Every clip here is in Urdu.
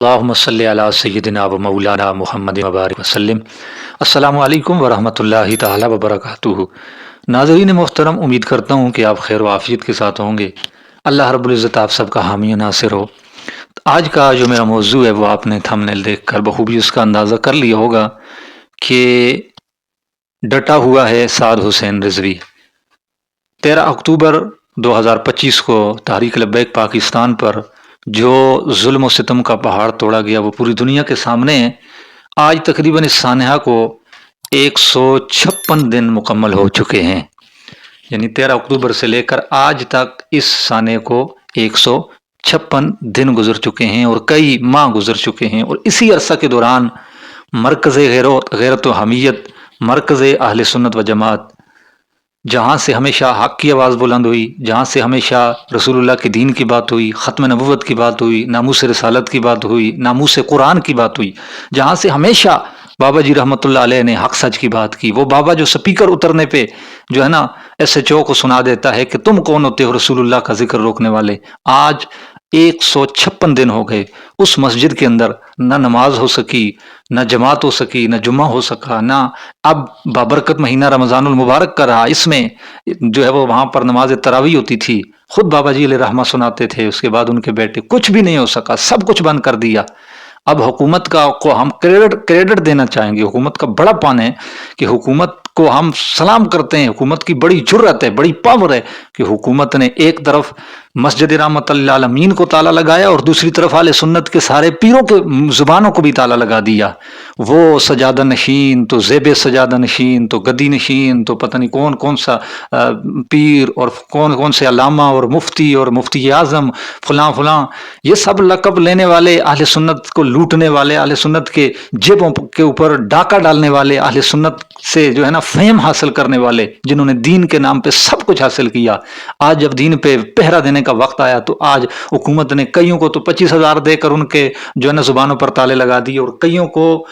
اللہم صلی علی سیدنا و مولانا محمد مبارک وسلم۔ السلام علیکم ورحمۃ تعالی وبرکاتہ۔ ناظرین محترم، امید کرتا ہوں کہ آپ خیر و عافیت کے ساتھ ہوں گے۔ اللہ رب العزت آپ سب کا حامی و ناصر ہو۔ آج کا جو میرا موضوع ہے وہ آپ نے تھمبنیل دیکھ کر بخوبی اس کا اندازہ کر لیا ہوگا کہ ڈٹا ہوا ہے سعد حسین رضوی۔ 13 اکتوبر 2025 کو تحریک لبیک پاکستان پر جو ظلم و ستم کا پہاڑ توڑا گیا وہ پوری دنیا کے سامنے ہے۔ آج تقریباً اس سانحہ کو 156 دن مکمل ہو چکے ہیں، یعنی 13 اکتوبر سے لے کر آج تک اس سانحے کو 156 دن گزر چکے ہیں اور کئی ماہ گزر چکے ہیں، اور اسی عرصہ کے دوران مرکز غیرت و حمیت، مرکز اہل سنت و جماعت، جہاں سے ہمیشہ حق کی آواز بلند ہوئی، جہاں سے ہمیشہ رسول اللہ کے دین کی بات ہوئی، ختم نبوت کی بات ہوئی، ناموس رسالت کی بات ہوئی، ناموس قرآن کی بات ہوئی، جہاں سے ہمیشہ بابا جی رحمۃ اللہ علیہ نے حق سچ کی بات کی، وہ بابا جو سپیکر اترنے پہ جو ہے نا ایس ایچ او کو سنا دیتا ہے کہ تم کون ہوتے ہو رسول اللہ کا ذکر روکنے والے، آج 156 دن ہو گئے اس مسجد کے اندر نہ نماز ہو سکی، نہ جماعت ہو سکی، نہ جمعہ ہو سکا، نہ اب بابرکت مہینہ رمضان المبارک کا رہا، اس میں جو ہے وہ وہاں پر نماز تراویح ہوتی تھی، خود بابا جی علیہ رحمہ سناتے تھے، اس کے بعد ان کے بیٹے، کچھ بھی نہیں ہو سکا، سب کچھ بند کر دیا۔ اب حکومت کو ہم کریڈٹ دینا چاہیں گے، حکومت کا بڑا پان ہے کہ حکومت کو ہم سلام کرتے ہیں، حکومت کی بڑی جرأت ہے، بڑی پاور ہے کہ حکومت نے ایک طرف مسجد رحمت اللہ عالمین کو تالا لگایا اور دوسری طرف اہل سنت کے سارے پیروں کے زبانوں کو بھی تالا لگا دیا۔ وہ سجادہ نشین تو زیب سجادہ نشین تو گدی نشین تو پتہ نہیں کون کون سا پیر اور کون کون سے علامہ اور مفتی اعظم فلاں فلاں، یہ سب لقب لینے والے، اہل سنت کو لوٹنے والے، اہل سنت کے جیبوں کے اوپر ڈاکہ ڈالنے والے، اہل سنت سے جو ہے نا فہم حاصل کرنے والے، جنہوں نے دین کے نام پہ سب کچھ حاصل کیا۔ آج جب دین پہ پہرا دینے کا وقت آیا تو آج حکومت نے کئیوں کو تو 25,000 دے کر ان کے جو ہے نا زبانوں پر تالے لگا دیے، اور کئیوں کو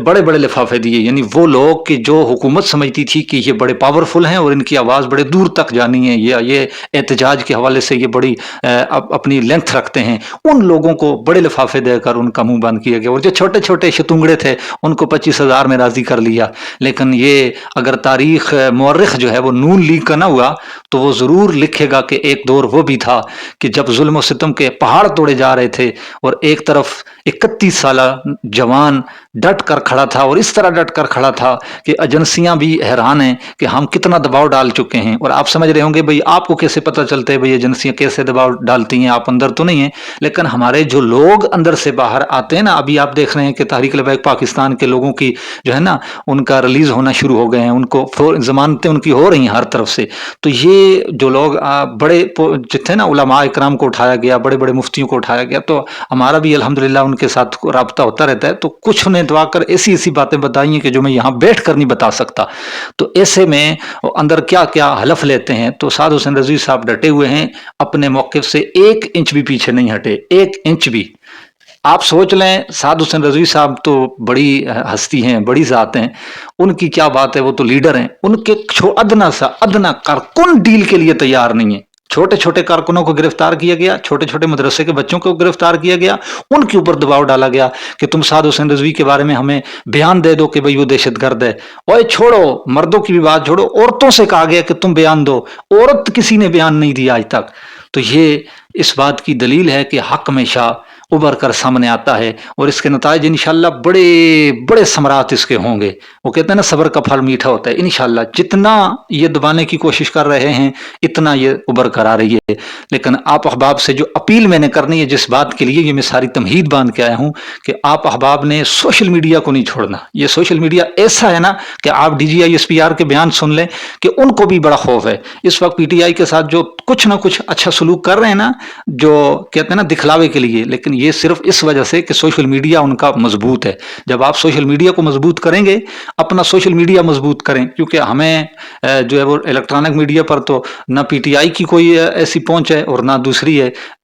بڑے بڑے لفافے دیے، یعنی وہ لوگ کہ جو حکومت سمجھتی تھی کہ یہ بڑے پاورفل ہیں اور ان کی آواز بڑے دور تک جانی ہے، یہ احتجاج کے حوالے سے یہ بڑی اپنی لینتھ رکھتے ہیں، ان لوگوں کو بڑے لفافے دے کر ان کا منہ بند کیا گیا، اور جو چھوٹے چھوٹے شتونگڑے تھے ان کو 25,000 میں راضی کر لیا۔ لیکن یہ اگر تاریخ مورخ جو ہے وہ نون لیگ کا نہ ہوا تو وہ ضرور لکھے گا کہ ایک دور وہ بھی تھا کہ جب ظلم و ستم کے پہاڑ توڑے جا رہے تھے اور ایک طرف 31 سالہ جوان ڈٹ کر کھڑا تھا، اور اس طرح ڈٹ کر کھڑا تھا کہ ایجنسیاں بھی حیران ہیں کہ ہم کتنا دباؤ ڈال چکے ہیں۔ اور آپ سمجھ رہے ہوں گے بھئی آپ کو کیسے پتہ چلتا ہے بھئی ایجنسیاں کیسے دباؤ ڈالتی ہیں، آپ اندر تو نہیں ہیں، لیکن ہمارے جو لوگ اندر سے باہر آتے ہیں نا، ابھی آپ دیکھ رہے ہیں کہ تحریک لبیک پاکستان کے لوگوں کی جو ہے نا ان کا ریلیز ہونا شروع ہو گئے ہیں، ان کو ضمانتیں ان کی ہو رہی ہیں ہر طرف سے۔ تو یہ جو لوگ بڑے جتنے نا علماء اکرام کو اٹھایا گیا، بڑے بڑے مفتیوں کو اٹھایا گیا، تو ہمارا بھی الحمدللہ ان کے ساتھ رابطہ ہوتا رہتا ہے، تو کچھ نے دعا کر ایسی باتیں بتائی ہیں کہ جو میں یہاں بیٹھ کر نہیں بتا سکتا۔ تو ایسے میں اندر کیا کیا حلف لیتے ہیں، تو سعد حسین رضوی صاحب ڈٹے ہوئے ہیں، اپنے موقف سے 1 انچ بھی پیچھے نہیں ہٹے، 1 انچ بھی۔ آپ سوچ لیں سعد حسین رضوی صاحب تو بڑی ہستی ہیں، بڑی ذات ہیں، ان کی کیا بات ہے، وہ تو لیڈر ہیں، ان کے ادنا سا ادنا کارکن ڈیل کے لیے تیار نہیں ہے۔ چھوٹے چھوٹے کارکنوں کو گرفتار کیا گیا، چھوٹے چھوٹے مدرسے کے بچوں کو گرفتار کیا گیا، ان کے اوپر دباؤ ڈالا گیا کہ تم سعد حسین رضوی کے بارے میں ہمیں بیان دے دو کہ بھئی وہ دہشت گرد ہے۔ اوے چھوڑو، مردوں کی بھی بات چھوڑو، عورتوں سے کہا گیا کہ تم بیان دو، عورت کسی نے بیان نہیں دیا آج تک۔ تو یہ اس بات کی دلیل ہے کہ حق ہمیشہ ابھر کر سامنے آتا ہے، اور اس کے نتائج انشاءاللہ بڑے بڑے ثمرات اس کے ہوں گے۔ وہ کہتے ہیں نا صبر کا پھل میٹھا ہوتا ہے، انشاءاللہ جتنا یہ دبانے کی کوشش کر رہے ہیں اتنا یہ ابھر کر آ رہی ہے۔ لیکن آپ احباب سے جو اپیل میں نے کرنی ہے، جس بات کے لیے یہ میں ساری تمہید باندھ کے آیا ہوں، کہ آپ احباب نے سوشل میڈیا کو نہیں چھوڑنا۔ یہ سوشل میڈیا ایسا ہے نا کہ آپ D G I S P R کے بیان سن لیں کہ ان کو بھی بڑا خوف ہے۔ اس وقت پی ٹی آئی کے ساتھ جو کچھ نہ کچھ اچھا سلوک کر رہے ہیں نا، جو کہتے ہیں نا دکھلاوے کے لیے، لیکن یہ صرف اس وجہ سے کہ سوشل میڈیا ان کا مضبوط ہے۔ جب آپ سوشل میڈیا کو مضبوط کریں گے، اپنا سوشل میڈیا مضبوط کریں، کیونکہ ہمیں جو ہے وہ الیکٹرانک میڈیا پر تو نہ پی ٹی آئی کی کوئی ایسی پہنچ ہے اور نہ دوسری ہے،